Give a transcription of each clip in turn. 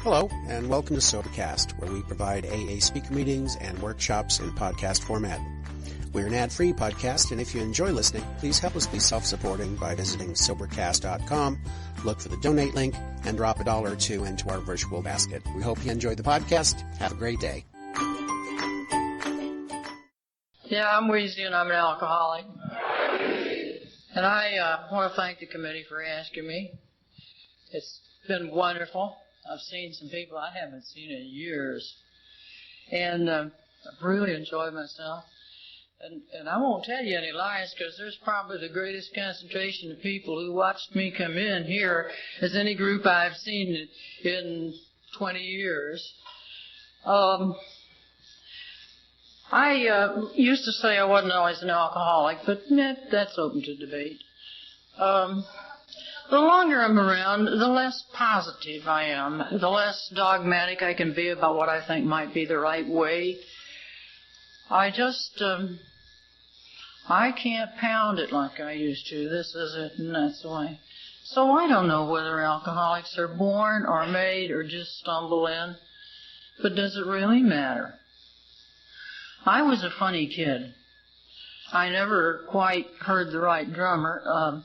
Hello, and welcome to Sobercast, where we provide AA speaker meetings and workshops in podcast format. We're an ad-free podcast, and if you enjoy listening, please help us be self-supporting by visiting Sobercast.com, look for the donate link, and drop $1 or $2 into our virtual basket. We hope you enjoy the podcast. Have a great day. Yeah, I'm Wesie, and I'm an alcoholic. And I want to thank the committee for asking me. It's been wonderful. I've seen some people I haven't seen in years. And I've really enjoyed myself. And I won't tell you any lies, because there's probably the greatest concentration of people who watched me come in here as any group I've seen in 20 years. I used to say I wasn't always an alcoholic, but that's open to debate. The longer I'm around, the less positive I am, the less dogmatic I can be about what I think might be the right way. I just, I can't pound it like I used to. This is it, and that's the way. So I don't know whether alcoholics are born or made or just stumble in, but does it really matter? I was a funny kid. I never quite heard the right drummer,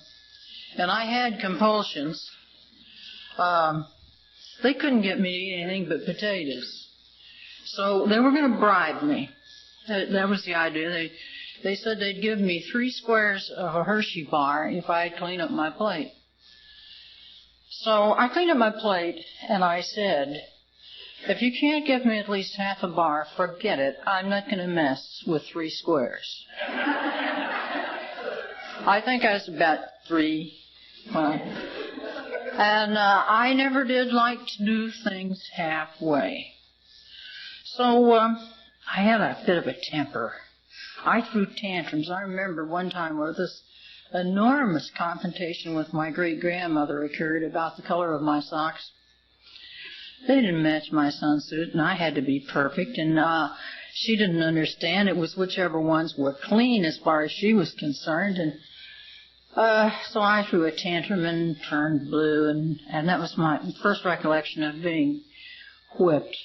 and I had compulsions. They couldn't get me to eat anything but potatoes. So they were going to bribe me. That was the idea. They said they'd give me 3 squares of a Hershey bar if I'd clean up my plate. So I cleaned up my plate, and I said, if you can't give me at least half a bar, forget it. I'm not going to mess with 3 squares. I think I was about 3. And I never did like to do things halfway. So I had a bit of a temper. I threw tantrums. I remember one time where this enormous confrontation with my great-grandmother occurred about the color of my socks. They didn't match my sunsuit, and I had to be perfect, and she didn't understand. It was whichever ones were clean as far as she was concerned, and so I threw a tantrum and turned blue, and that was my first recollection of being whipped.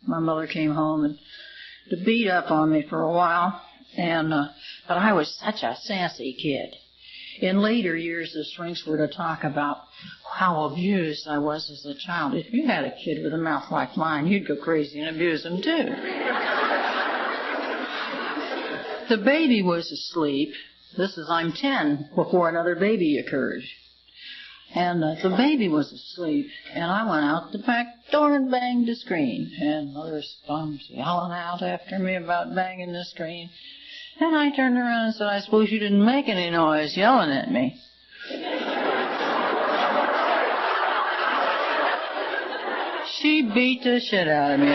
My mother came home and to beat up on me for a while, and but I was such a sassy kid. In later years, the shrinks were to talk about how abused I was as a child. If you had a kid with a mouth like mine, you'd go crazy and abuse him too. The baby was asleep. I'm 10 before another baby occurred. And the baby was asleep, and I went out the back door and banged the screen. And Mother's thumbs yelling out after me about banging the screen. And I turned around and said, I suppose you didn't make any noise yelling at me. She beat the shit out of me.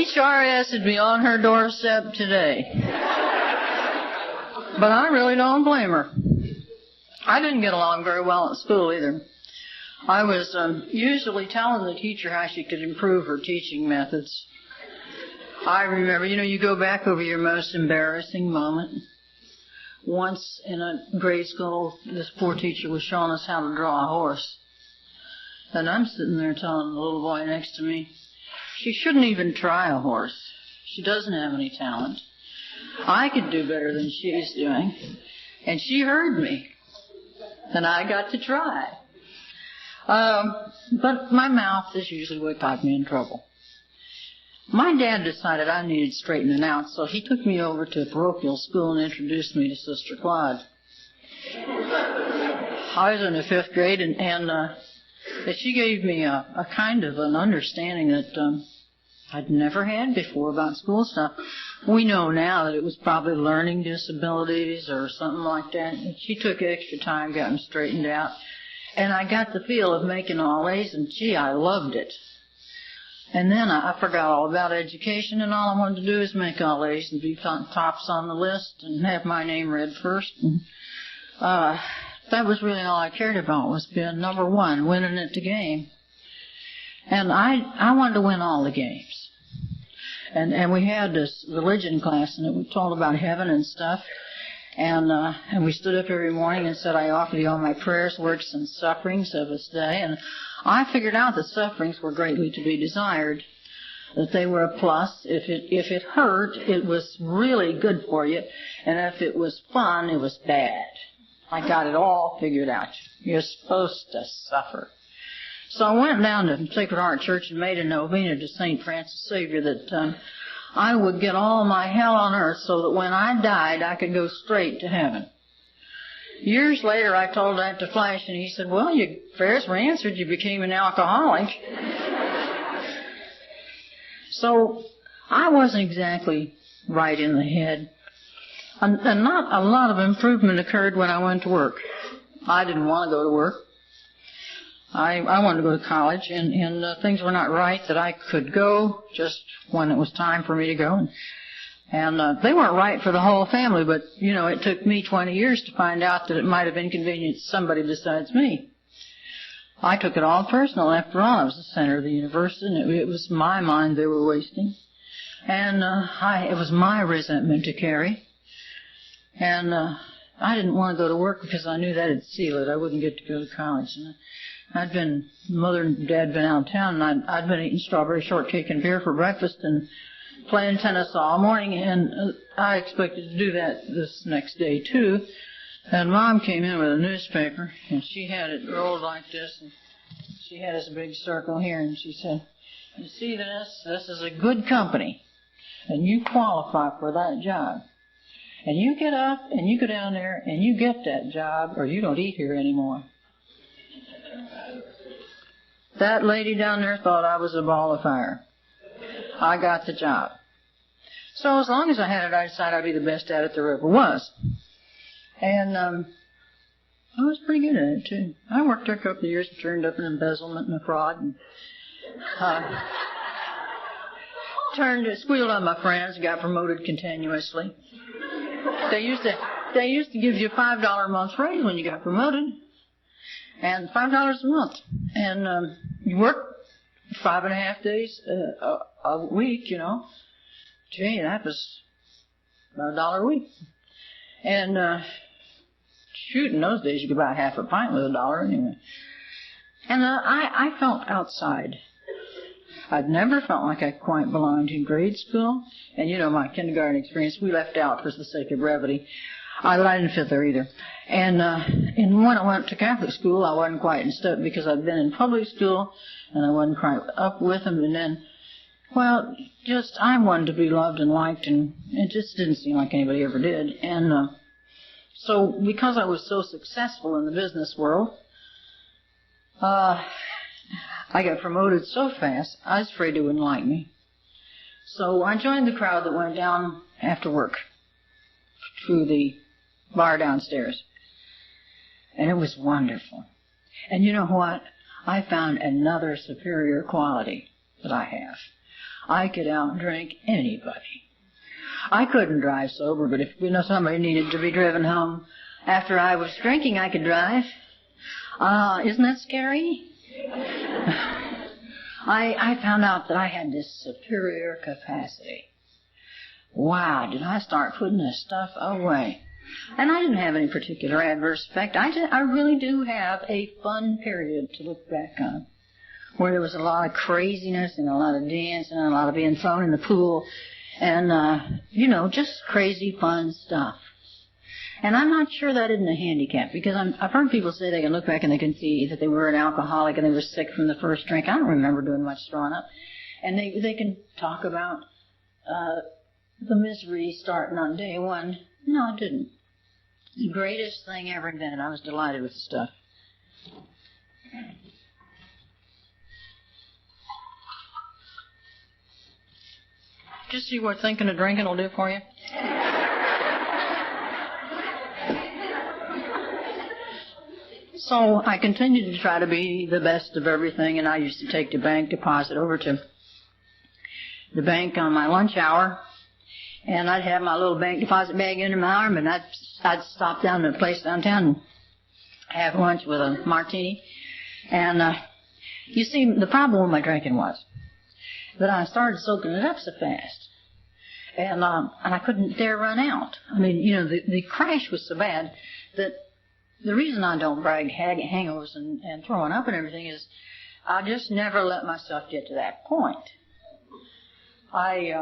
HRS would be on her doorstep today. But I really don't blame her. I didn't get along very well at school either. I was usually telling the teacher how she could improve her teaching methods. I remember, you go back over your most embarrassing moment. Once in a grade school, this poor teacher was showing us how to draw a horse. And I'm sitting there telling the little boy next to me, she shouldn't even try a horse. She doesn't have any talent. I could do better than she's doing. And she heard me. And I got to try. But my mouth is usually what got me in trouble. My dad decided I needed straightening out, so he took me over to a parochial school and introduced me to Sister Claude. I was in the 5th grade, and she gave me a kind of an understanding that I'd never had before about school stuff. We know now that it was probably learning disabilities or something like that. And she took extra time, got them straightened out. And I got the feel of making all A's, and gee, I loved it. And then I forgot all about education, and all I wanted to do is make all A's and be tops on the list and have my name read first. And that was really all I cared about, was being number 1, winning at the game. And I wanted to win all the games. And we had this religion class, and it was told about heaven and stuff. And we stood up every morning and said, I offer you all my prayers, works, and sufferings of this day. And I figured out that sufferings were greatly to be desired, that they were a plus. If it hurt, it was really good for you. And if it was fun, it was bad. I got it all figured out. You're supposed to suffer. So I went down to Sacred Heart Church and made a novena to St. Francis Xavier that I would get all my hell on earth so that when I died, I could go straight to heaven. Years later, I told that to Flash, and he said, well, your prayers were answered. You became an alcoholic. So I wasn't exactly right in the head. And not a lot of improvement occurred when I went to work. I didn't want to go to work. I wanted to go to college, and things were not right that I could go just when it was time for me to go. And they weren't right for the whole family, but, it took me 20 years to find out that it might have inconvenienced somebody besides me. I took it all personal. After all, I was the center of the universe, and it was my mind they were wasting. And it was my resentment to carry. And I didn't want to go to work because I knew that'd seal it. I wouldn't get to go to college. And Mother and Dad had been out of town, and I'd been eating strawberry shortcake and beer for breakfast and playing tennis all morning, and I expected to do that this next day, too. And Mom came in with a newspaper, and she had it rolled like this, and she had this big circle here, and she said, you see this? This is a good company, and you qualify for that job. And you get up, and you go down there, and you get that job, or you don't eat here anymore. That lady down there thought I was a ball of fire. I got the job. So as long as I had it, I decided I'd be the best at it there ever was. And I was pretty good at it, too. I worked there a couple of years and turned up an embezzlement and a fraud. And squealed on my friends and got promoted continuously. They used to give you a $5 a month raise when you got promoted. And $5 a month. And you work 5.5 days a week, Gee, that was about $1 a week. And in those days you could buy half a pint with $1 anyway. And I felt outside. I'd never felt like I quite belonged in grade school. And my kindergarten experience, we left out for the sake of brevity. I didn't fit there either. And when I went to Catholic school, I wasn't quite in step because I'd been in public school, and I wasn't quite up with them. And then, I wanted to be loved and liked, and it just didn't seem like anybody ever did. And so because I was so successful in the business world, I got promoted so fast, I was afraid they wouldn't like me. So I joined the crowd that went down after work to the bar downstairs. And it was wonderful. And you know what? I found another superior quality that I have. I could outdrink anybody. I couldn't drive sober, but if somebody needed to be driven home after I was drinking, I could drive. Isn't that scary? I found out that I had this superior capacity. Wow, did I start putting this stuff away. And I didn't have any particular adverse effect. I really do have a fun period to look back on, where there was a lot of craziness and a lot of dancing and a lot of being thrown in the pool and, just crazy fun stuff. And I'm not sure that isn't a handicap, because I've heard people say they can look back and they can see that they were an alcoholic and they were sick from the first drink. I don't remember doing much throwing up. And they can talk about the misery starting on day one. No, I didn't. The greatest thing ever invented. I was delighted with the stuff. Just see what thinking of drinking will do for you. So I continued to try to be the best of everything, and I used to take the bank deposit over to the bank on my lunch hour, and I'd have my little bank deposit bag under my arm, and I'd stop down at a place downtown and have lunch with a martini. And you see, the problem with my drinking was that I started soaking it up so fast. And I couldn't dare run out. I mean, the crash was so bad that the reason I don't brag hangovers and throwing up and everything is I just never let myself get to that point. I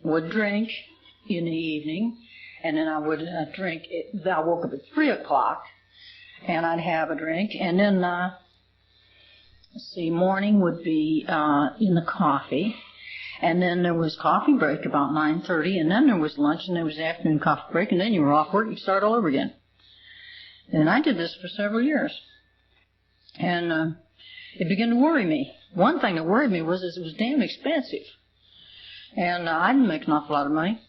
would drink in the evening, and then I would drink. I woke up at 3 o'clock, and I'd have a drink, and then morning would be in the coffee, and then there was coffee break about 9:30, and then there was lunch, and there was afternoon coffee break, and then you were off work and you start all over again. And I did this for several years, and it began to worry me. One thing that worried me was it was damn expensive, and I didn't make an awful lot of money,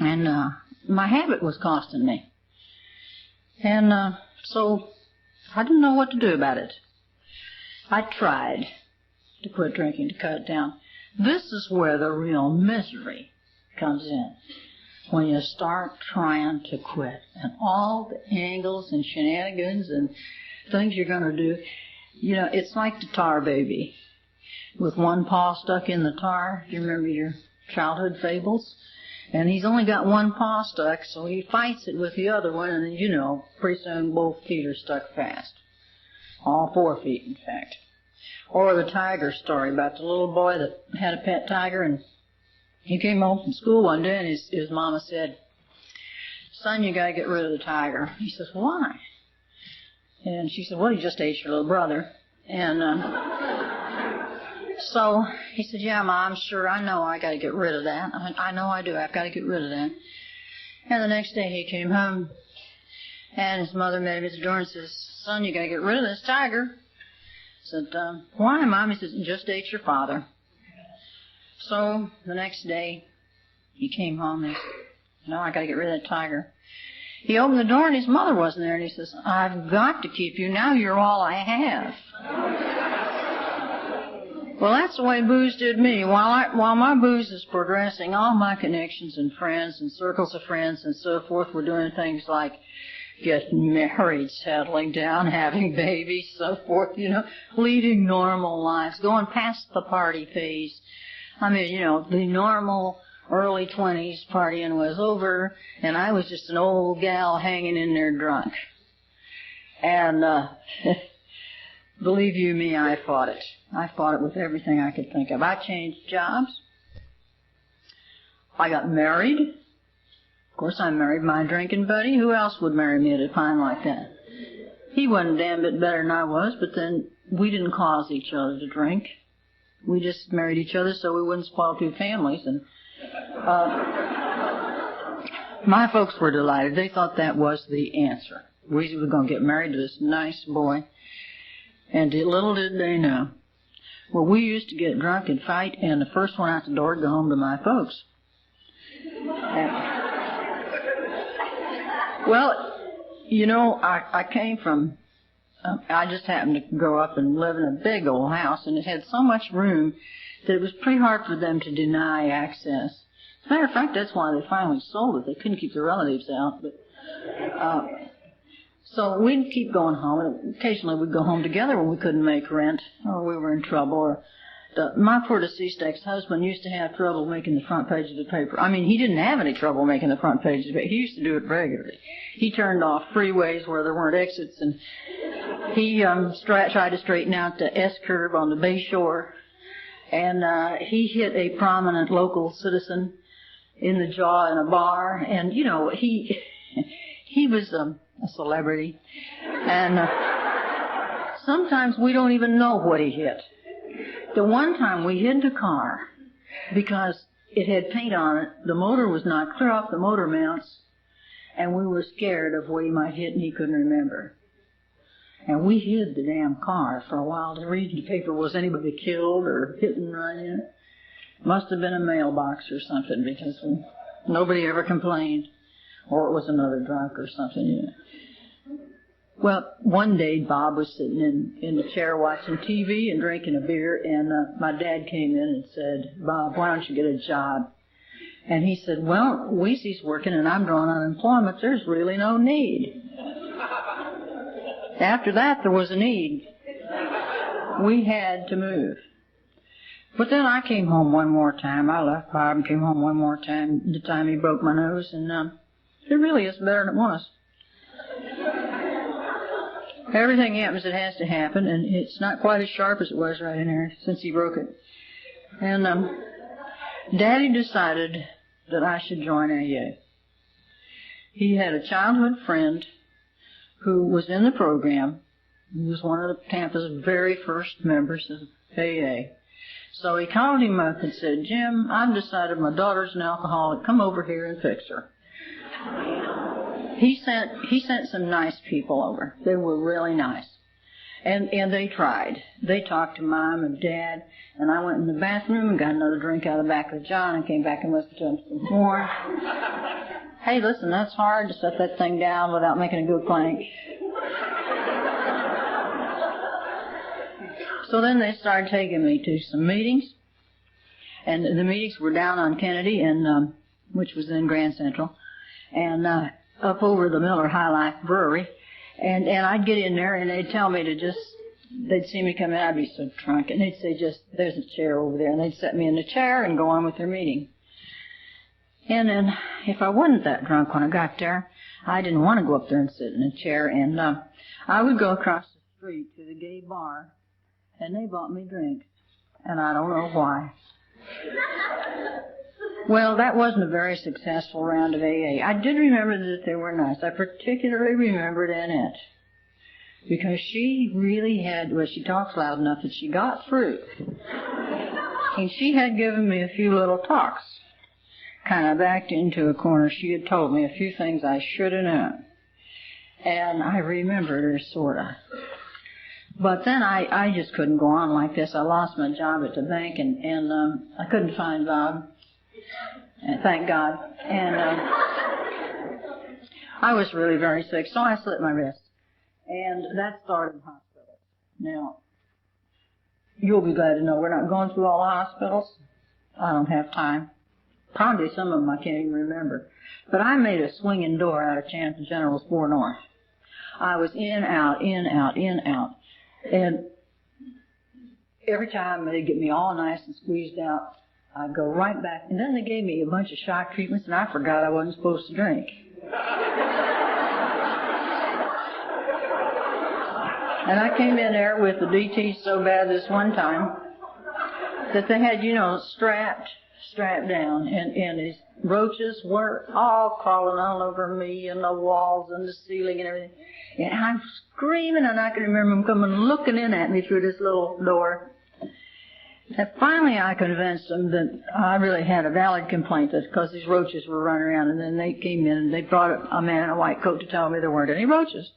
and my habit was costing me, and so I didn't know what to do about it. I tried to quit drinking, to cut it down. This is where the real misery comes in, when you start trying to quit, and all the angles and shenanigans and things you're going to do. It's like the tar baby with one paw stuck in the tar. Do you remember your childhood fables? And he's only got one paw stuck, so he fights it with the other one, and then, pretty soon both feet are stuck fast. All 4 feet, in fact. Or the tiger story about the little boy that had a pet tiger, and he came home from school one day, and his mama said, "Son, you got to get rid of the tiger." He says, "Why?" And she said, "Well, he just ate your little brother." And so he said, "Yeah, Mom, sure, I know I got to get rid of that. I know I do. I've got to get rid of that." And the next day he came home, and his mother met him at the door and says, "Son, you got to get rid of this tiger." I said, "Why, Mom?" He says, "It just ate your father." So the next day he came home and he said, "No, I got to get rid of that tiger." He opened the door and his mother wasn't there, and he says, "I've got to keep you. Now you're all I have." Well, that's the way booze did me. While my booze is progressing, all my connections and friends and circles of friends and so forth were doing things like getting married, settling down, having babies, so forth, leading normal lives, going past the party phase. I mean, the normal early 20s partying was over, and I was just an old gal hanging in there drunk. And believe you me, I fought it. I fought it with everything I could think of. I changed jobs. I got married. Of course, I married my drinking buddy. Who else would marry me at a time like that? He wasn't a damn bit better than I was, but then we didn't cause each other to drink. We just married each other so we wouldn't spoil 2 families. And my folks were delighted. They thought that was the answer. We were going to get married to this nice boy. And little did they know. Well, we used to get drunk and fight, and the first one out the door would go home to my folks. Well, I came from, I just happened to grow up and live in a big old house, and it had so much room that it was pretty hard for them to deny access. As a matter of fact, that's why they finally sold it. They couldn't keep their relatives out. But so we'd keep going home, and occasionally we'd go home together when we couldn't make rent, or we were in trouble, or my poor deceased ex-husband used to have trouble making the front page of the paper. I mean, he didn't have any trouble making the front page of the paper. He used to do it regularly. He turned off freeways where there weren't exits, and he tried to straighten out the S-curve on the Bay Shore, and he hit a prominent local citizen in the jaw in a bar, and, he was a celebrity, and sometimes we don't even know what he hit. The one time we hid the car because it had paint on it, the motor was not clear off the motor mounts, and we were scared of what he might hit and he couldn't remember. And we hid the damn car for a while to read the paper. Was anybody killed or hit and run in it? Must have been a mailbox or something, because nobody ever complained. Or it was another drunk or something, Well, one day Bob was sitting in the chair watching TV and drinking a beer, and my dad came in and said, "Bob, why don't you get a job?" And he said, "Well, Wesie's working and I'm drawing unemployment. There's really no need." After that, there was a need. We had to move. But then I came home one more time. I left Bob and came home one more time, the time he broke my nose, and it really is better than it was. Everything happens that has to happen, and it's not quite as sharp as it was right in there since he broke it. And Daddy decided that I should join AA. He had a childhood friend who was in the program. He was one of Tampa's very first members of AA. So he called him up and said, "Jim, I've decided my daughter's an alcoholic. Come over here and fix her." He sent some nice people over. They were really nice. And they tried. They talked to Mom and Dad, and I went in the bathroom and got another drink out of the back of the jar and came back and listened to them some more. Hey, listen, that's hard to set that thing down without making a good clank. So then they started taking me to some meetings, and the meetings were down on Kennedy, and which was in Grand Central, and up over the Miller High Life Brewery, and I'd get in there, and they'd tell me to just, they'd see me come in, I'd be so drunk, and they'd say, just, there's a chair over there, and they'd set me in the chair and go on with their meeting. And then, if I wasn't that drunk when I got there, I didn't want to go up there and sit in a chair, and I would go across the street to the gay bar, and they bought me drinks, and I don't know why. Well, that wasn't a very successful round of AA. I did remember that they were nice. I particularly remembered Annette, because she really had, well, she talks loud enough that she got through. And she had given me a few little talks, kind of backed into a corner. She had told me a few things I should have known. And I remembered her, sort of. But then I just couldn't go on like this. I lost my job at the bank, and I couldn't find Bob. And thank God. And I was really very sick, so I slit my wrist. And that started the hospital. Now, you'll be glad to know we're not going through all the hospitals. I don't have time. Probably some of them I can't even remember. But I made a swinging door out of Chance General's 4 North. I was in, out, in, out, in, out. And every time they'd get me all nice and squeezed out, I'd go right back. And then they gave me a bunch of shock treatments, and I forgot I wasn't supposed to drink. And I came in there with the DT so bad this one time that they had, strapped down. And these roaches were all crawling all over me and the walls and the ceiling and everything. And I'm screaming, and I can remember them coming looking in at me through this little door. And finally I convinced them that I really had a valid complaint, because these roaches were running around. And then they came in and they brought a man in a white coat to tell me there weren't any roaches.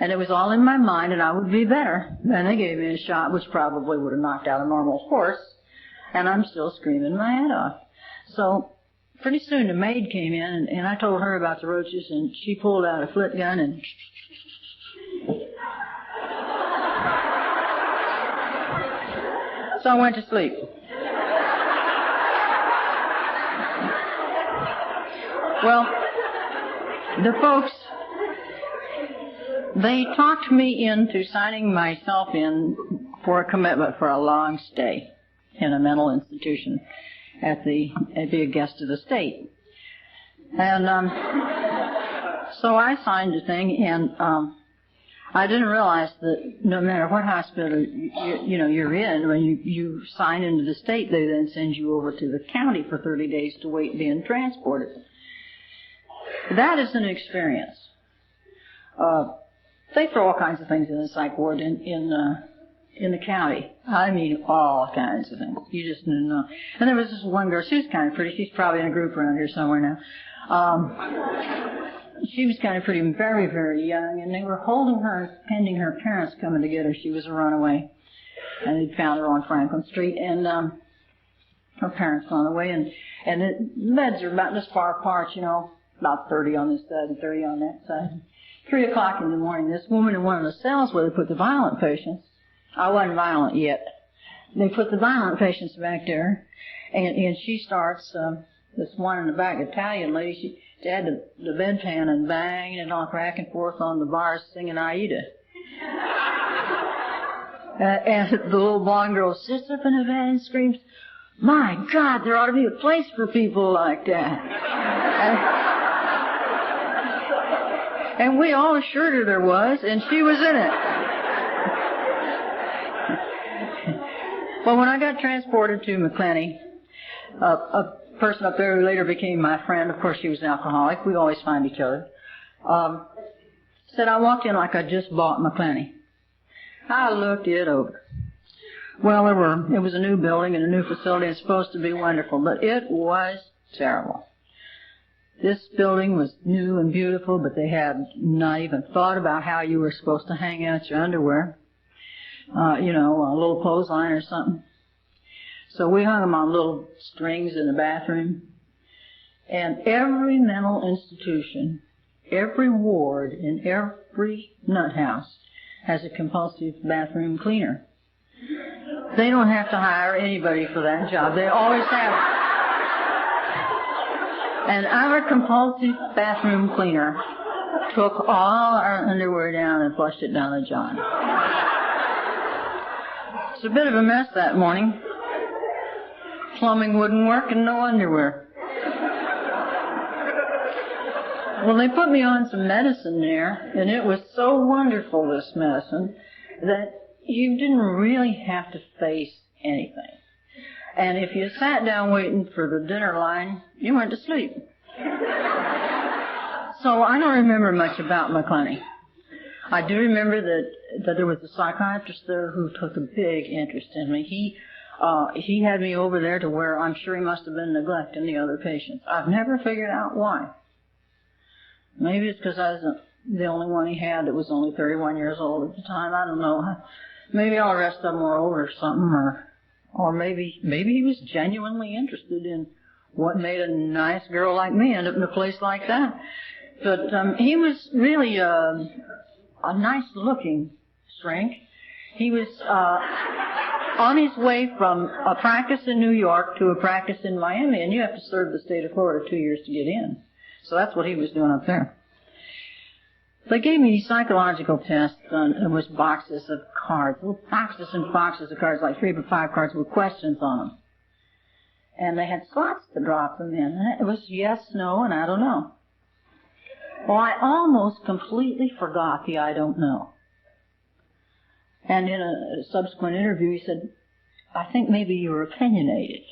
And it was all in my mind and I would be better. And they gave me a shot which probably would have knocked out a normal horse. And I'm still screaming my head off. So pretty soon the maid came in, and I told her about the roaches, and she pulled out a flit gun and so I went to sleep. Well, the folks, they talked me into signing myself in for a commitment for a long stay in a mental institution at be a guest of the state. And so I signed the thing, and I didn't realize that no matter what hospital you're in, when you sign into the state, they then send you over to the county for 30 days to wait being transported. That is an experience. They throw all kinds of things in the psych ward in the county. I mean, all kinds of things. You just didn't know. And there was this one girl. She was kind of pretty. She's probably in a group around here somewhere now. She was kind of pretty, very, very young, and they were holding her, pending her parents coming to get her. She was a runaway, and they'd found her on Franklin Street, and her parents gone away, and the beds are about this far apart, about 30 on this side and 30 on that side. 3 o'clock in the morning, this woman in one of the cells where they put the violent patients, I wasn't violent yet. They put the violent patients back there, and she starts, this one in the back, Italian lady, she had the bedpan and banging it on back and forth on the bars singing Aida. And the little blonde girl sits up in the van and screams, "My God, there ought to be a place for people like that." And we all assured her there was, and she was in it. Well, when I got transported to McClenny, a person up there who later became my friend, of course she was an alcoholic, we always find each other, said I walked in like I just bought McClenny. I looked it over. Well, it was a new building and a new facility. It's supposed to be wonderful, but it was terrible. This building was new and beautiful, but they had not even thought about how you were supposed to hang out your underwear. A little clothesline or something. So we hung them on little strings in the bathroom. And every mental institution, every ward in every nut house has a compulsive bathroom cleaner. They don't have to hire anybody for that job. They always have. And our compulsive bathroom cleaner took all our underwear down and flushed it down the john. It's a bit of a mess that morning. Plumbing wouldn't work and no underwear. Well, they put me on some medicine there, and it was so wonderful, this medicine, that you didn't really have to face anything. And if you sat down waiting for the dinner line, you went to sleep. So I don't remember much about McClenny. I do remember that there was a psychiatrist there who took a big interest in me. He had me over there to where I'm sure he must have been neglecting the other patients. I've never figured out why. Maybe it's because I was the only one he had that was only 31 years old at the time. I don't know. Maybe all the rest of them were older or something, or maybe he was genuinely interested in what made a nice girl like me end up in a place like that. But he was really a nice-looking shrink. He was on his way from a practice in New York to a practice in Miami, and you have to serve the state of Florida 2 years to get in. So that's what he was doing up there. They gave me these psychological tests. It was boxes of cards, little boxes and boxes of cards, like 3 or 5 cards with questions on them. And they had slots to drop them in. And it was yes, no, and I don't know. Well, I almost completely forgot the I don't know. And in a subsequent interview, he said, "I think maybe you were opinionated."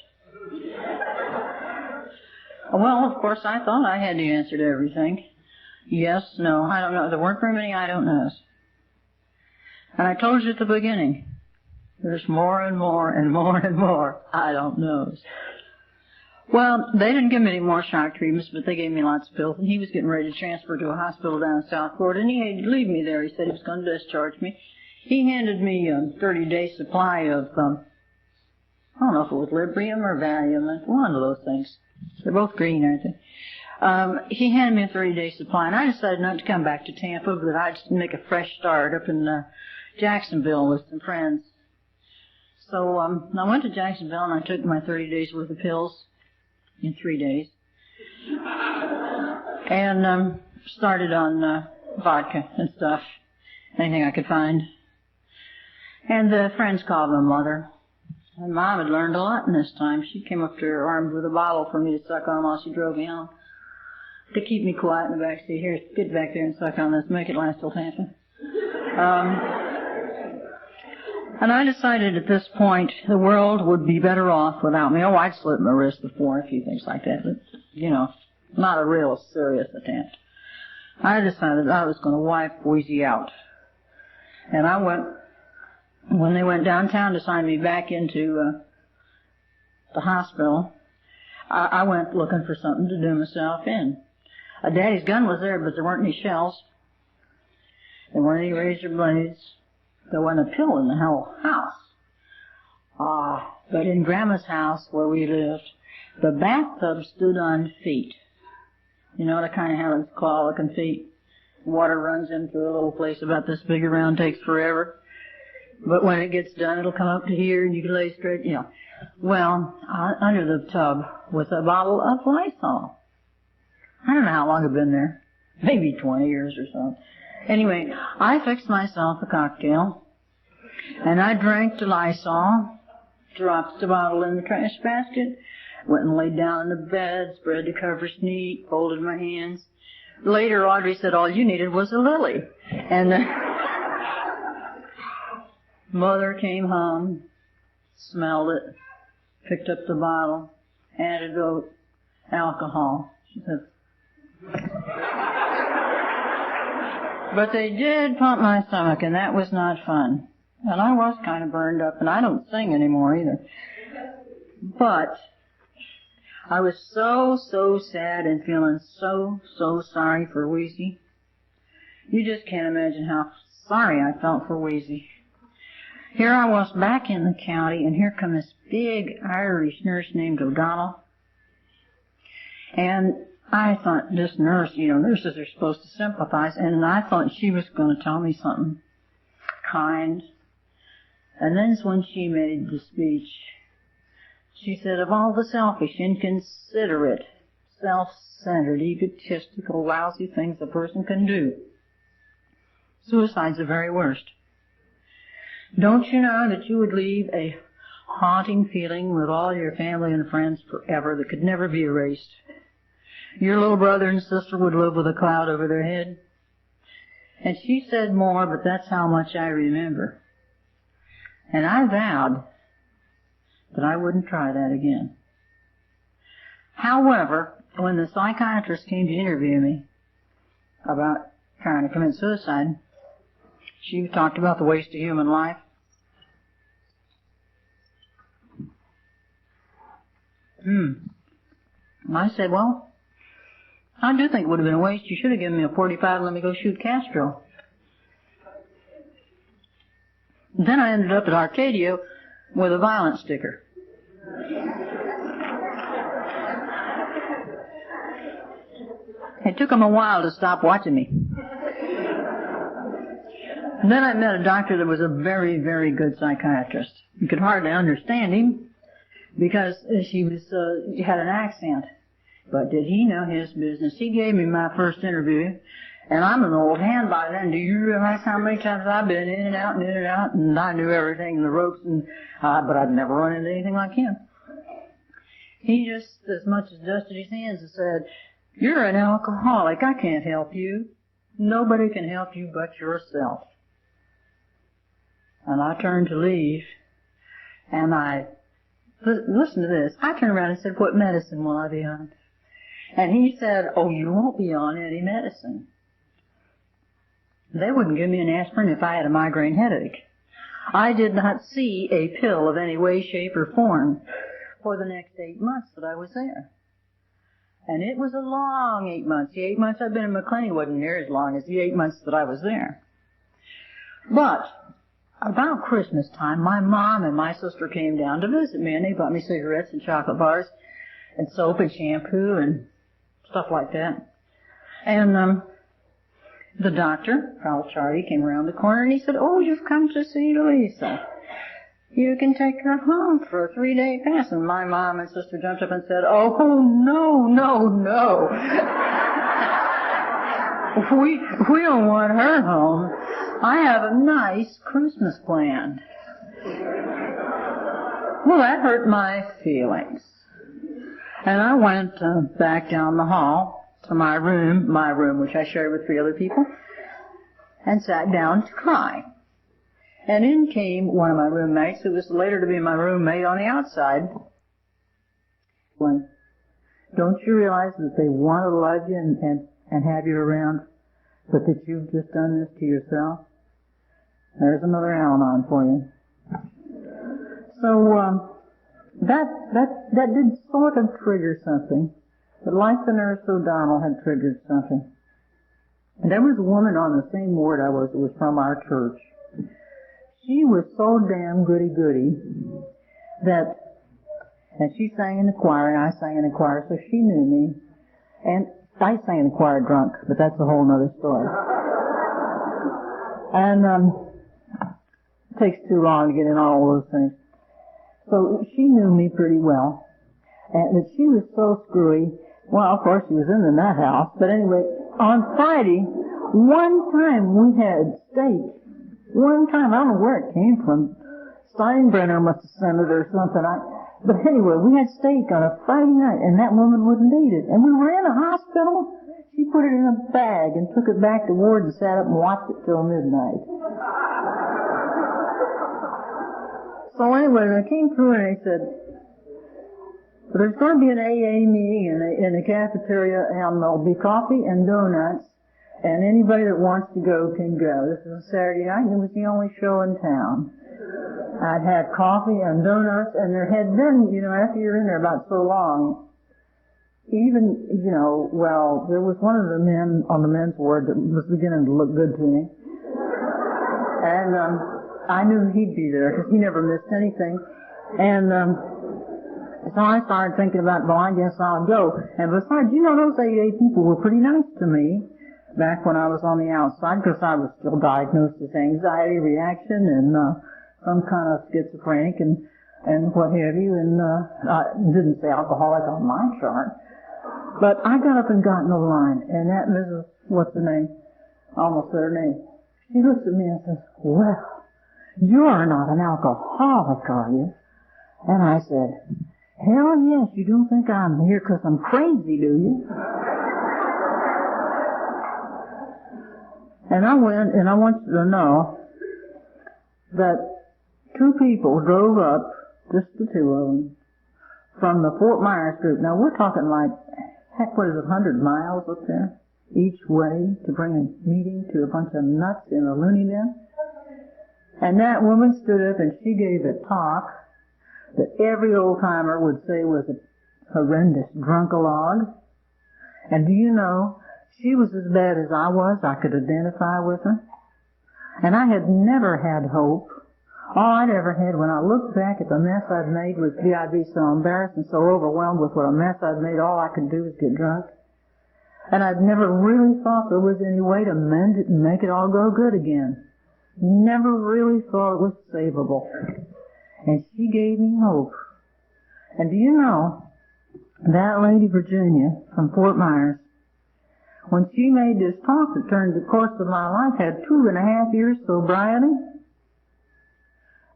Well, of course, I thought I had the answer to everything. Yes, no, I don't know. There weren't very many I don't knows. And I told you at the beginning, there's more and more and more and more I don't knows. Well, they didn't give me any more shock treatments, but they gave me lots of pills, and he was getting ready to transfer to a hospital down in South Florida, and he had to leave me there. He said he was going to discharge me. He handed me a 30-day supply of, I don't know if it was Librium or Valium, one of those things. They're both green, aren't they? He handed me a 30-day supply, and I decided not to come back to Tampa, but I'd just make a fresh start up in Jacksonville with some friends. So I went to Jacksonville, and I took my 30 days worth of pills in 3 days, and started on vodka and stuff, anything I could find. And the friends called my mother. And Mom had learned a lot in this time. She came up to her armed with a bottle for me to suck on while she drove me home, to keep me quiet in the back seat. Here, get back there and suck on this. Make it last till Tampa. And I decided at this point the world would be better off without me. Oh, I'd slit my wrist before, a few things like that, but, not a real serious attempt. I decided I was going to wipe Wesie out. And I went, when they went downtown to sign me back into the hospital, I went looking for something to do myself in. Daddy's gun was there, but there weren't any shells. There weren't any razor blades. There wasn't a pill in the whole house. But in Grandma's house where we lived, the bathtub stood on feet. You know, they kind of have those claw-looking feet. Water runs in through a little place about this big around, takes forever. But when it gets done, it'll come up to here and you can lay straight, Well, under the tub was a bottle of Lysol. I don't know how long it'd been there. Maybe 20 years or so. Anyway, I fixed myself a cocktail, And I drank the Lysol, dropped the bottle in the trash basket, went and laid down in the bed, spread the covers neat, folded my hands. Later, Audrey said all you needed was a lily. And Mother came home, smelled it, picked up the bottle, antidote, alcohol. She said, but they did pump my stomach, and that was not fun. And I was kind of burned up, and I don't sing anymore either. But I was so sad and feeling so sorry for Wesie. You just can't imagine how sorry I felt for Wesie. Here I was back in the county, and here come this big Irish nurse named O'Donnell. And I thought this nurse, nurses are supposed to sympathize, and I thought she was going to tell me something kind. And then when she made the speech, she said, of all the selfish, inconsiderate, self-centered, egotistical, lousy things a person can do, suicide's the very worst. Don't you know that you would leave a haunting feeling with all your family and friends forever that could never be erased? Your little brother and sister would live with a cloud over their head. And she said more, but that's how much I remember. And I vowed that I wouldn't try that again. However, when the psychiatrist came to interview me about trying to commit suicide, she talked about the waste of human life. I said, well, I do think it would have been a waste. You should have given me a .45 and let me go shoot Castro. Then I ended up at Arcadia with a violent sticker. It took them a while to stop watching me. And then I met a doctor that was a very, very good psychiatrist. You could hardly understand him because he had an accent. But did he know his business? He gave me my first interview, and I'm an old hand by then. Do you realize how many times I've been in and out, and I knew everything in the ropes, but I'd never run into anything like him. He just as much as dusted his hands and said, you're an alcoholic. I can't help you. Nobody can help you but yourself. And I turned to leave, and listen to this. I turned around and said, what medicine will I be on? And he said, oh, you won't be on any medicine. They wouldn't give me an aspirin if I had a migraine headache. I did not see a pill of any way, shape, or form for the next 8 months that I was there. And it was a long 8 months. The 8 months I've been in McLean wasn't near as long as the 8 months that I was there. But about Christmas time, my mom and my sister came down to visit me, and they bought me cigarettes and chocolate bars and soap and shampoo and stuff like that. And the doctor, Carl Chardy, came around the corner, and he said, oh, you've come to see Lisa. You can take her home for a 3-day pass. And my mom and sister jumped up and said, oh, no. We don't want her home. I have a nice Christmas planned. Well, that hurt my feelings. And I went back down the hall to my room which I shared with 3 other people, and sat down to cry. And in came one of my roommates, who was later to be my roommate on the outside. Don't you realize that they want to love you and have you around, but that you've just done this to yourself? There's another Al-Anon for you. So that did sort of trigger something, but like the nurse O'Donnell had triggered something. And there was a woman on the same ward I was, who was from our church. She was so damn goody-goody and she sang in the choir, and I sang in the choir, so she knew me. And I sang in the choir drunk, but that's a whole other story. And it takes too long to get in all those things. So she knew me pretty well. But she was so screwy. Well, of course, she was in the nut house. But anyway, on Friday, one time we had steak One time, I don't know where it came from. Steinbrenner must have sent it or something. But anyway, we had steak on a Friday night, and that woman wouldn't eat it. And we were in a hospital. She put it in a bag and took it back to ward and sat up and watched it till midnight. So anyway, I came through and I said, there's going to be an AA meeting in the cafeteria, and there'll be coffee and donuts, and anybody that wants to go can go. This is a Saturday night, and it was the only show in town. I'd had coffee and donuts, and there had been, after you're in there about so long, even, there was one of the men on the men's ward that was beginning to look good to me. And I knew he'd be there, because he never missed anything. And so I started thinking about, well, I guess I'll go. And besides, those AA people were pretty nice to me back when I was on the outside, because I was still diagnosed with anxiety reaction and some kind of schizophrenic and what have you, and I didn't say alcoholic on my chart. But I got up and got in the line, and that Mrs., what's her name? Almost said her name. She looks at me and says, well, you're not an alcoholic, are you? And I said, hell yes, you don't think I'm here because I'm crazy, do you? And I went, and I want you to know that 2 people drove up, just the 2 of them, from the Fort Myers group. Now, we're talking like, heck, what is it, 100 miles up there each way to bring a meeting to a bunch of nuts in a loony bin? And that woman stood up and she gave a talk that every old-timer would say was a horrendous drunkalog. And do you know, she was as bad as I was. I could identify with her. And I had never had hope. All I'd ever had when I looked back at the mess I'd made was, I'd be so embarrassed and so overwhelmed with what a mess I'd made, all I could do was get drunk. And I'd never really thought there was any way to mend it and make it all go good again. Never really thought it was savable. And she gave me hope. And do you know, that lady Virginia from Fort Myers, when she made this talk that turned the course of my life, had 2.5 years sobriety.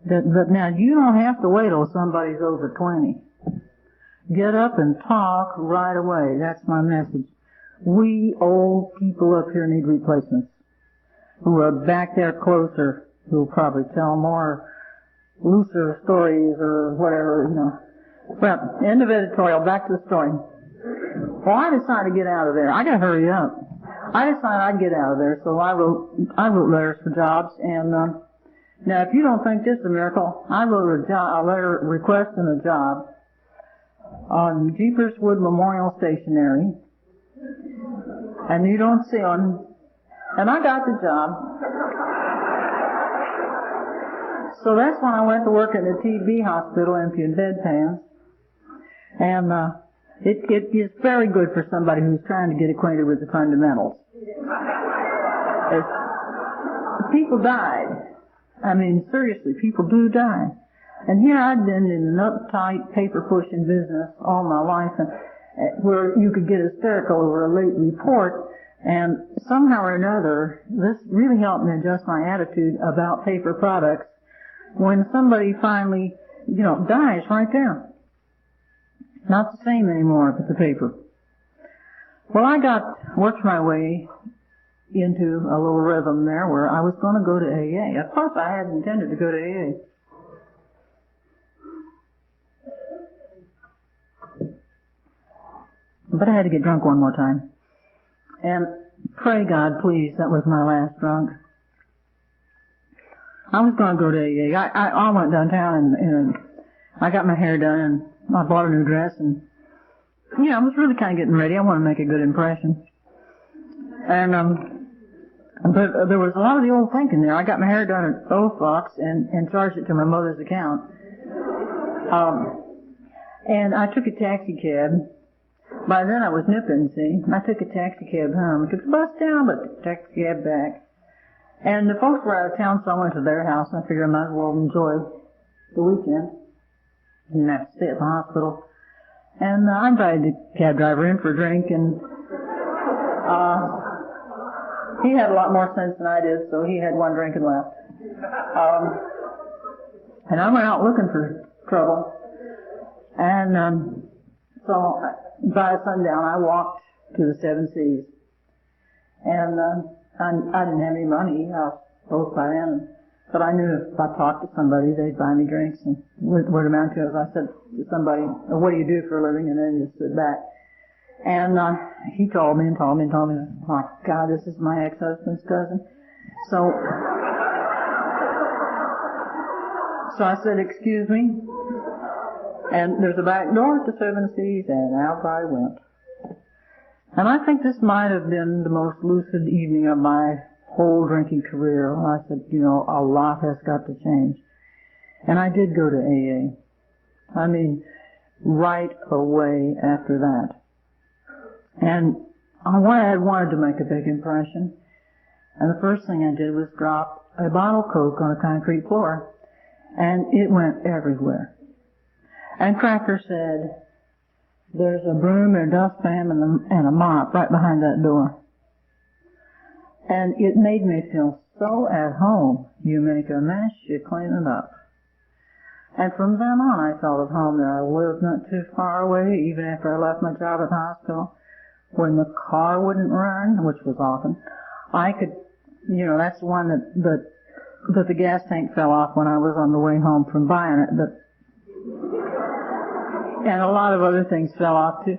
But now, you don't have to wait till somebody's over 20. Get up and talk right away. That's my message. We old people up here need replacements who are back there closer, who will probably tell more looser stories or whatever, Well, end of editorial, back to the story. Well, I decided to get out of there. I gotta hurry up. I decided I'd get out of there, so I wrote letters for jobs, and now if you don't think this is a miracle, I wrote a letter requesting a job on Jeepers Wood Memorial Stationery, and you don't see one, and I got the job. So that's when I went to work at the TB hospital emptying bedpans, and it is very good for somebody who's trying to get acquainted with the fundamentals. People died. I mean, seriously, people do die. And here I'd been in an uptight, paper-pushing business all my life, and where you could get hysterical over a late report, and somehow or another, this really helped me adjust my attitude about paper products. When somebody finally, dies right there. Not the same anymore with the paper. Well, I worked my way into a little rhythm there where I was going to go to AA. Of course, I hadn't intended to go to AA. But I had to get drunk one more time. And pray God, please, that was my last drunk. I was going to go to AA. I went downtown and I got my hair done and I bought a new dress and, I was really kind of getting ready. I want to make a good impression. And, but there was a lot of the old thinking there. I got my hair done at Old Fox and charged it to my mother's account. And I took a taxi cab. By then I was nipping, see. I took a taxi cab home. I took the bus down, but took the taxi cab back. And the folks were out of town, so I went to their house, and I figured I might as well enjoy the weekend. Didn't have to stay at the hospital. And I invited the cab driver in for a drink, and he had a lot more sense than I did, so he had one drink and left. And I went out looking for trouble. And so by sundown, I walked to the Seven Seas. And I didn't have any money. I was broke by then. But I knew if I talked to somebody, they'd buy me drinks. And what it amounted to is I said to somebody, what do you do for a living? And then just stood back. And he told me, oh my God, this is my ex-husband's cousin. So I said, excuse me. And there's a back door at the Seven Seas, and out I went. And I think this might have been the most lucid evening of my whole drinking career. I said, a lot has got to change. And I did go to AA. I mean, right away after that. And I had wanted to make a big impression. And the first thing I did was drop a bottle of Coke on a concrete floor. And it went everywhere. And Cracker said, there's a broom and a dustpan and a mop right behind that door. And it made me feel so at home. You make a mess, you clean it up. And from then on, I felt at home there. I lived not too far away, even after I left my job at the hospital. When the car wouldn't run, which was often, I could, that's the one that the gas tank fell off when I was on the way home from buying it. And a lot of other things fell off too.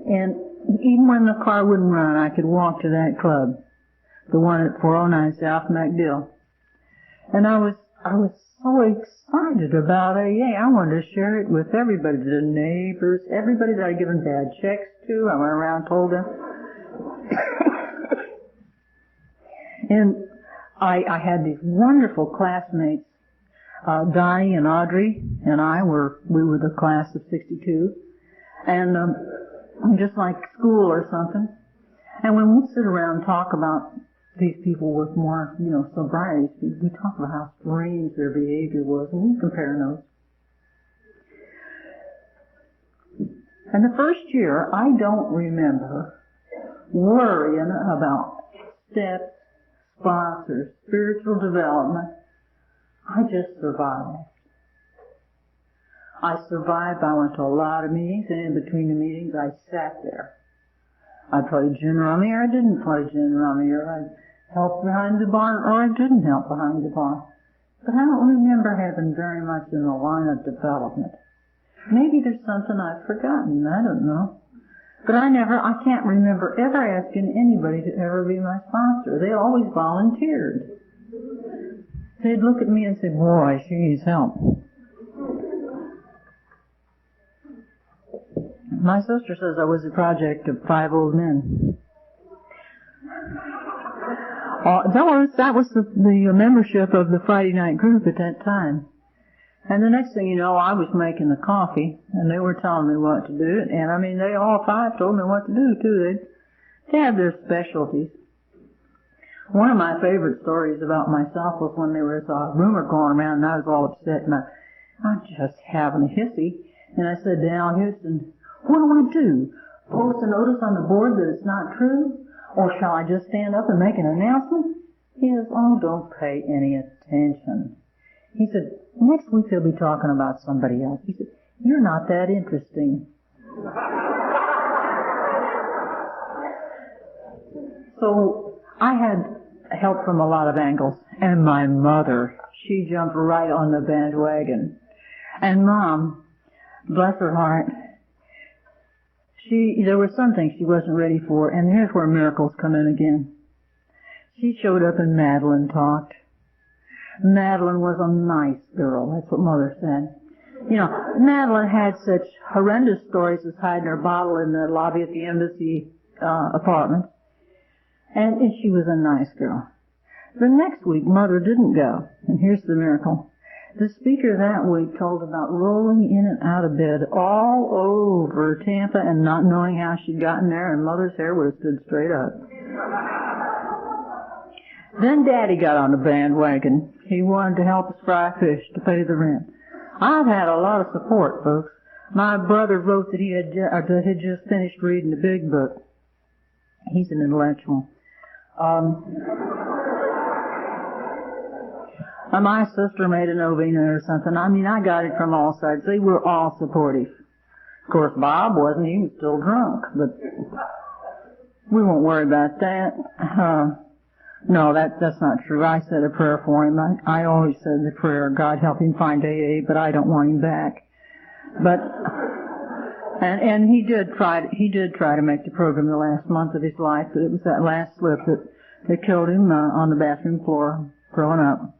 And even when the car wouldn't run, I could walk to that club, the one at 409 South MacDill. And I was so excited about AA. I wanted to share it with everybody, the neighbors, everybody that I'd given bad checks to. I went around and told them. And I had these wonderful classmates. Donnie and Audrey and we were the class of 62. And just like school or something. And when we sit around and talk about these people with more, sobriety, we talk about how strange their behavior was, and we compare notes. And the first year, I don't remember worrying about steps, sponsors, spiritual development. I just survived. I survived. I went to a lot of meetings, and in between the meetings, I sat there. I played gin rummy, or I didn't play gin rummy, or I helped behind the bar, or I didn't help behind the bar. But I don't remember having very much in the line of development. Maybe there's something I've forgotten. I don't know. But I can't remember ever asking anybody to ever be my sponsor. They always volunteered. They'd look at me and say, boy, she needs help. My sister says I was a project of 5 old men. That was the membership of the Friday night group at that time. And the next thing you know, I was making the coffee, and they were telling me what to do. And I mean, they all 5 told me what to do, too. They had their specialties. One of my favorite stories about myself was when there was a rumor going around, and I was all upset, and I'm just having a hissy. And I said to Al Houston, what do I do? Post a notice on the board that it's not true? Or shall I just stand up and make an announcement? He says, oh, don't pay any attention. He said, next week they'll be talking about somebody else. He said, you're not that interesting. So I had help from a lot of angles. And my mother, she jumped right on the bandwagon. And Mom, bless her heart, there were some things she wasn't ready for, and here's where miracles come in again. She showed up and Madeline talked. Madeline was a nice girl, that's what Mother said. Madeline had such horrendous stories as hiding her bottle in the lobby at the embassy apartment. And she was a nice girl. The next week, Mother didn't go, and here's the miracle. The speaker that week told about rolling in and out of bed all over Tampa and not knowing how she'd gotten there, and Mother's hair would have stood straight up. Then Daddy got on the bandwagon. He wanted to help us fry fish to pay the rent. I've had a lot of support, folks. My brother wrote that he had just finished reading the big book. He's an intellectual. My sister made a novena or something. I mean, I got it from all sides. They were all supportive. Of course, Bob wasn't. He was still drunk, but we won't worry about that. No, that's not true. I said a prayer for him. I always said the prayer, God help him find AA, but I don't want him back. But, and he did try to make the program the last month of his life, but it was that last slip that killed him on the bathroom floor growing up.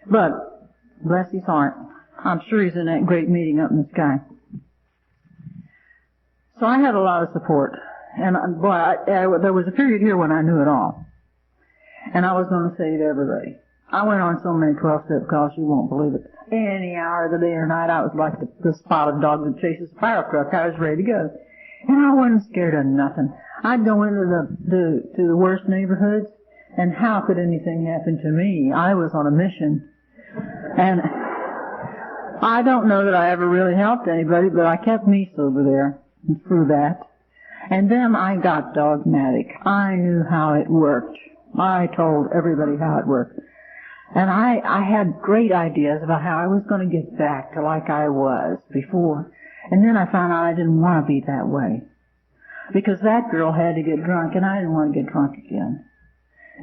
But, bless his heart, I'm sure he's in that great meeting up in the sky. So I had a lot of support. And boy, there was a period here when I knew it all. And I was going to save everybody. I went on so many 12-step calls, you won't believe it. Any hour of the day or night, I was like the spotted dog that chases a fire truck. I was ready to go. And I wasn't scared of nothing. I'd go into the worst neighborhoods, and how could anything happen to me? I was on a mission. And I don't know that I ever really helped anybody, but I kept me sober there and through that. And then I got dogmatic. I knew how it worked. I told everybody how it worked. And I had great ideas about how I was going to get back to like I was before. And then I found out I didn't want to be that way. Because that girl had to get drunk, and I didn't want to get drunk again.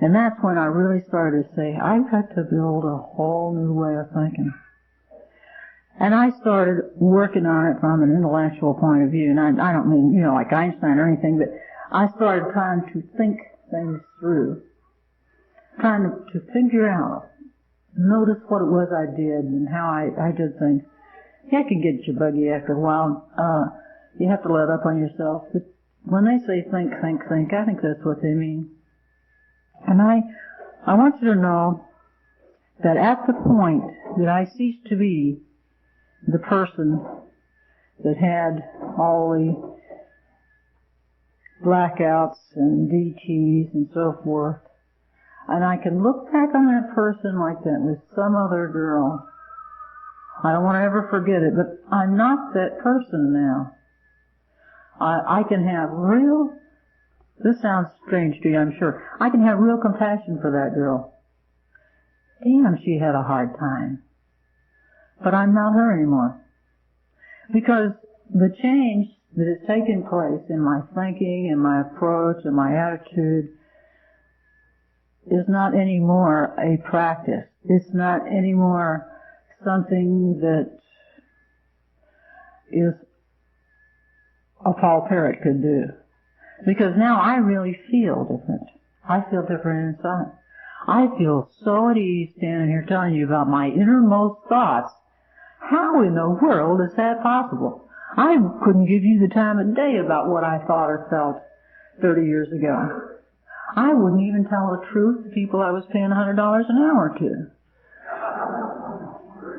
And that's when I really started to say, I've got to build a whole new way of thinking. And I started working on it from an intellectual point of view. And I don't mean, like Einstein or anything, but I started trying to think things through. Trying to figure out, notice what it was I did and how I did things. Yeah, it can get you buggy after a while. You have to let up on yourself. But when they say think, I think that's what they mean. And I want you to know that at the point that I ceased to be the person that had all the blackouts and DTs and so forth, and I can look back on that person like that with some other girl. I don't want to ever forget it, but I'm not that person now. I can have this sounds strange to you, I'm sure. I can have real compassion for that girl. Damn, she had a hard time. But I'm not her anymore. Because the change that has taken place in my thinking and my approach and my attitude is not anymore a practice. It's not anymore something that is a Paul Parrott could do. Because now I really feel different. I feel different inside. I feel so at ease standing here telling you about my innermost thoughts. How in the world is that possible? I couldn't give you the time of day about what I thought or felt 30 years ago. I wouldn't even tell the truth to people I was paying $100 an hour to.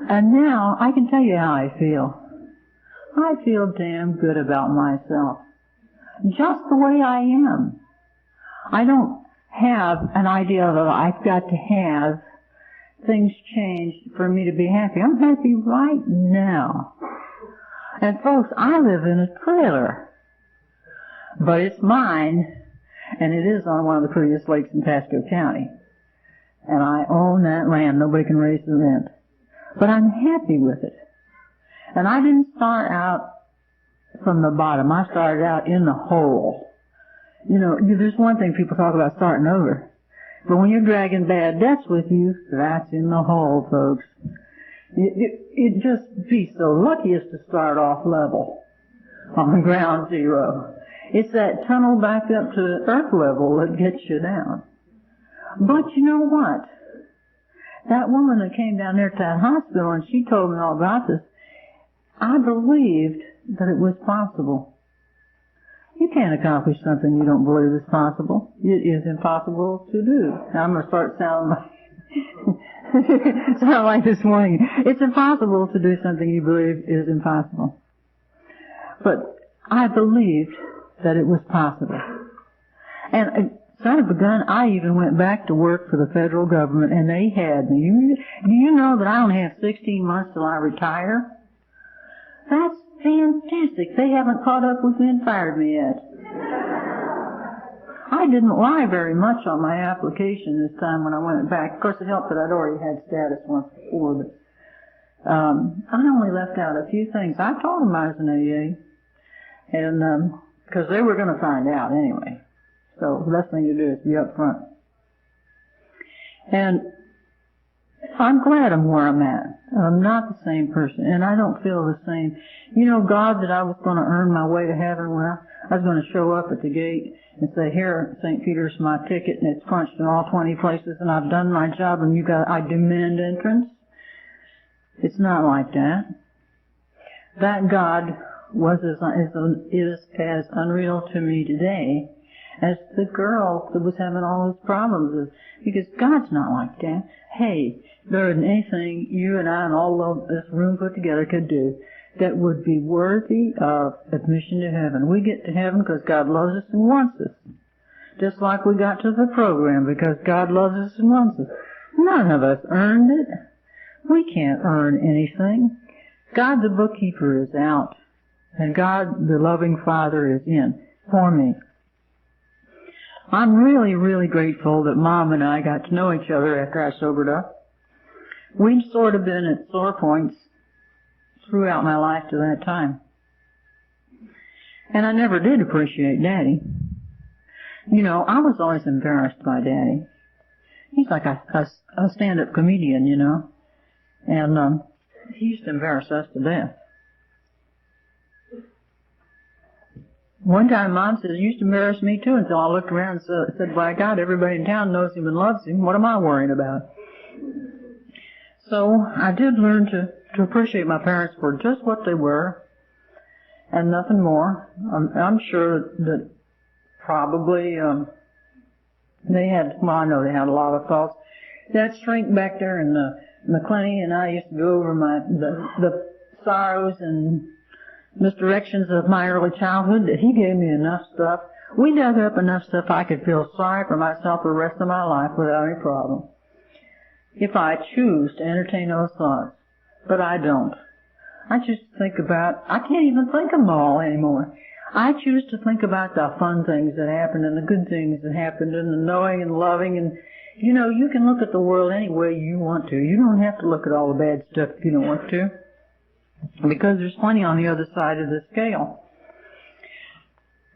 And now I can tell you how I feel. I feel damn good about myself. Just the way I am. I don't have an idea that I've got to have things changed for me to be happy. I'm happy right now. And folks, I live in a trailer. But it's mine, and it is on one of the prettiest lakes in Pasco County. And I own that land. Nobody can raise the rent. But I'm happy with it. And I didn't start out from the bottom. I started out in the hole. There's one thing people talk about starting over. But when you're dragging bad debts with you, that's in the hole, folks. It'd just be so lucky as to start off level on ground zero. It's that tunnel back up to earth level that gets you down. But you know what? That woman that came down there to that hospital and she told me all about this, I believed that it was possible. You can't accomplish something you don't believe is possible. It is impossible to do. Now I'm going to start sounding like this morning. It's impossible to do something you believe is impossible. But I believed that it was possible. And son of a gun, I even went back to work for the federal government, and they had me. Do you know that I only have 16 months till I retire? That's fantastic. They haven't caught up with me and fired me yet. I didn't lie very much on my application this time when I went back. Of course, it helped that I'd already had status once before, but I only left out a few things. I told them I was an AA, and because they were going to find out anyway. So the best thing to do is be up front. And I'm glad I'm where I'm at. I'm not the same person, and I don't feel the same. You know, God, that I was going to earn my way to heaven when I was going to show up at the gate and say, here, St. Peter's my ticket, and it's punched in all 20 places, and I've done my job, and I demand entrance. It's not like that. That God is as unreal to me today as the girl that was having all those problems. Because God's not like that. Hey, there isn't anything you and I and all of this room put together could do that would be worthy of admission to heaven. We get to heaven because God loves us and wants us. Just like we got to the program because God loves us and wants us. None of us earned it. We can't earn anything. God the bookkeeper is out, and God the loving Father is in for me. I'm really, really grateful that Mom and I got to know each other after I sobered up. We'd sort of been at sore points throughout my life to that time. And I never did appreciate Daddy. You know, I was always embarrassed by Daddy. He's like a stand-up comedian, you know. And he used to embarrass us to death. One time Mom says, you used to embarrass me too, until I looked around and said, by God, everybody in town knows him and loves him. What am I worrying about? So I did learn to appreciate my parents for just what they were and nothing more. I'm sure that probably they had, well, I know they had a lot of faults. That shrink back there in the McClenny and I used to go over the sorrows and misdirections of my early childhood that he gave me enough stuff. We dug up enough stuff I could feel sorry for myself the rest of my life without any problem. If I choose to entertain those thoughts. But I don't. I just think about, I can't even think of them all anymore. I choose to think about the fun things that happened and the good things that happened and the knowing and loving. And, you know, you can look at the world any way you want to. You don't have to look at all the bad stuff if you don't want to. Because there's plenty on the other side of the scale.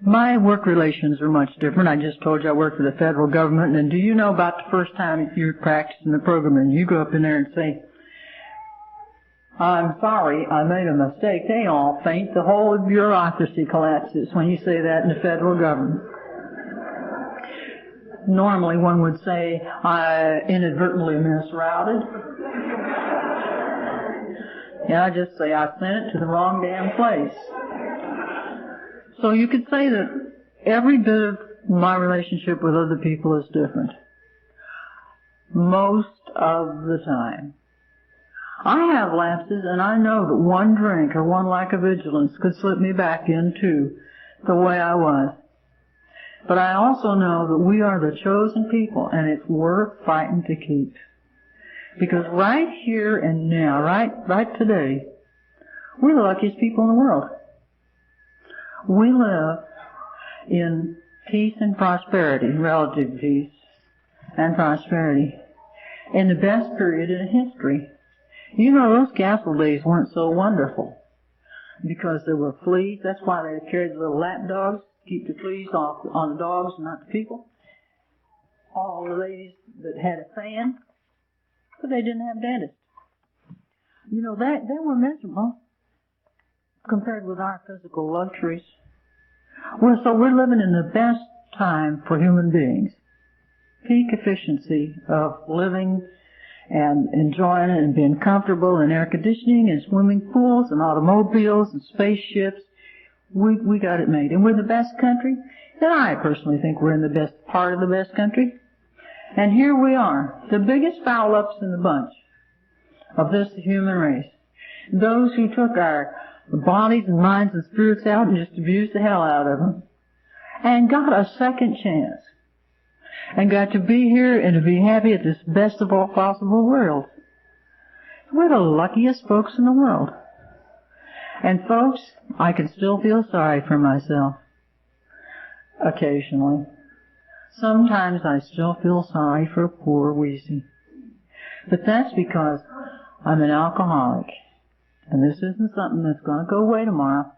My work relations are much different. I just told you I work for the federal government. And do you know about the first time you're practicing the program and you go up in there and say, I'm sorry, I made a mistake. They all faint. The whole bureaucracy collapses when you say that in the federal government. Normally one would say, I inadvertently misrouted. Yeah, I just say I sent it to the wrong damn place. So you could say that every bit of my relationship with other people is different. Most of the time. I have lapses, and I know that one drink or one lack of vigilance could slip me back into the way I was. But I also know that we are the chosen people, and it's worth fighting to keep. Because right here and now, right today, we're the luckiest people in the world. We live in peace and prosperity, relative peace and prosperity, in the best period in history. You know, those castle days weren't so wonderful because there were fleas. That's why they carried the little lap dogs to keep the fleas off on the dogs and not the people. All the ladies that had a fan, but they didn't have dentists. You know, they were miserable compared with our physical luxuries. So we're living in the best time for human beings. Peak efficiency of living and enjoying it and being comfortable in air conditioning and swimming pools and automobiles and spaceships. We got it made. And we're the best country. And I personally think we're in the best part of the best country. And here we are, the biggest foul-ups in the bunch of this human race. Those who took our bodies and minds and spirits out and just abused the hell out of them. And got a second chance. And got to be here and to be happy at this best of all possible worlds. We're the luckiest folks in the world. And folks, I can still feel sorry for myself. Occasionally. Sometimes I still feel sorry for poor Wesie. But that's because I'm an alcoholic. And this isn't something that's going to go away tomorrow.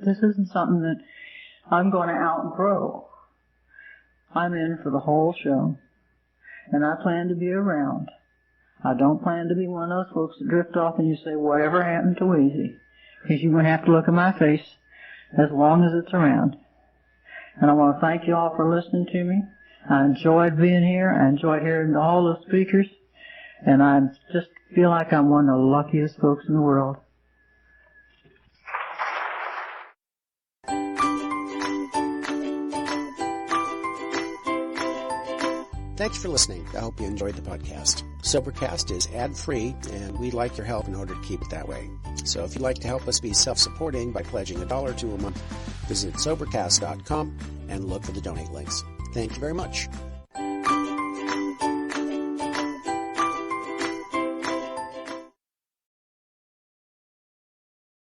This isn't something that I'm going to outgrow. I'm in for the whole show. And I plan to be around. I don't plan to be one of those folks that drift off and you say, whatever happened to Wesie? Because you're going to have to look at my face as long as it's around. And I want to thank you all for listening to me. I enjoyed being here. I enjoyed hearing all the speakers. And I just feel like I'm one of the luckiest folks in the world. Thanks for listening. I hope you enjoyed the podcast. Sobercast is ad-free, and we'd like your help in order to keep it that way. So if you'd like to help us be self-supporting by pledging $1 or $2 a month, visit Sobercast.com and look for the donate links. Thank you very much.